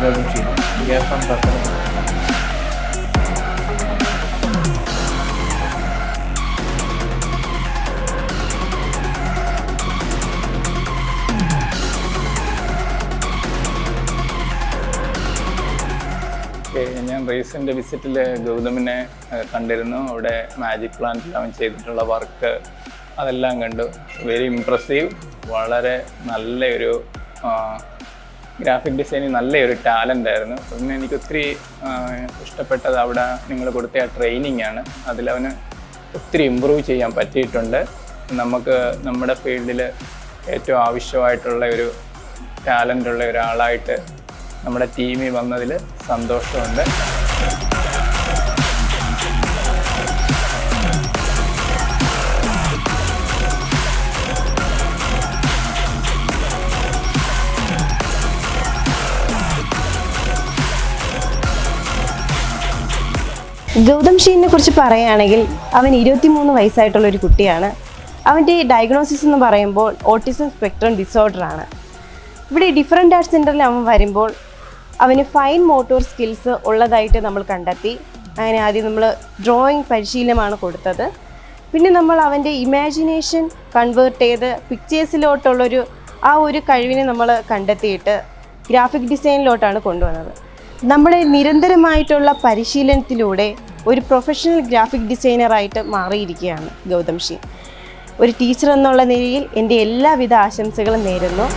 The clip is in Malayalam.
Gautam Sheen. We are from Pathanamthitta. ഞാൻ റീസെൻ്റ് വിസിറ്റിൽ ഗൗതമിനെ കണ്ടിരുന്നു. അവിടെ മാജിക് പ്ലാന്റിൽ അവൻ ചെയ്തിട്ടുള്ള വർക്ക് അതെല്ലാം കണ്ടു. Very impressive. വളരെ നല്ലൊരു ഗ്രാഫിക് ഡിസൈനിങ് നല്ലൊരു ടാലൻ്റ് ആയിരുന്നു. പിന്നെ എനിക്ക് ഒത്തിരി ഇഷ്ടപ്പെട്ടത് അവിടെ നിങ്ങൾ കൊടുത്ത ആ ട്രെയിനിങ് ആണ്. അതിലവന് ഒത്തിരി ഇമ്പ്രൂവ് ചെയ്യാൻ പറ്റിയിട്ടുണ്ട്. നമുക്ക് നമ്മുടെ ഫീൽഡിൽ ഏറ്റവും ആവശ്യമായിട്ടുള്ള ഒരു ടാലൻ്റുള്ള ഒരാളായിട്ട് നമ്മുടെ ടീമിൽ വന്നതിൽ സന്തോഷമുണ്ട്. ഗൗതം ഷീനെ കുറിച്ച് പറയുകയാണെങ്കിൽ അവൻ 23 വയസ്സായിട്ടുള്ളൊരു കുട്ടിയാണ്. അവൻ്റെ ഡയഗ്നോസിസ് എന്ന് പറയുമ്പോൾ ഓട്ടിസം സ്പെക്ട്രം ഡിസോർഡറാണ്. ഇവിടെ ഡിഫറെൻ്റ് ആർട്സ് സെൻ്ററിൽ അവൻ വരുമ്പോൾ അവന് ഫൈൻ മോട്ടോർ സ്കിൽസ് ഉള്ളതായിട്ട് നമ്മൾ കണ്ടെത്തി. അങ്ങനെ ആദ്യം നമ്മൾ ഡ്രോയിങ് പരിശീലനമാണ് കൊടുത്തത്. പിന്നെ നമ്മൾ അവൻ്റെ ഇമാജിനേഷൻ കൺവേർട്ട് ചെയ്ത് പിക്ചേഴ്സിലോട്ടുള്ളൊരു ഒരു കഴിവിനെ നമ്മൾ കണ്ടെത്തിയിട്ട് ഗ്രാഫിക് ഡിസൈനിലോട്ടാണ് കൊണ്ടുവന്നത്. നമ്മുടെ നിരന്തരമായിട്ടുള്ള പരിശീലനത്തിലൂടെ ഒരു പ്രൊഫഷണൽ ഗ്രാഫിക് ഡിസൈനറായിട്ട് മാറിയിരിക്കുകയാണ് ഗൗതം ഷീൻ. ഒരു ടീച്ചർ എന്നുള്ള നിലയിൽ എൻ്റെ എല്ലാവിധ ആശംസകളും നേരുന്നു.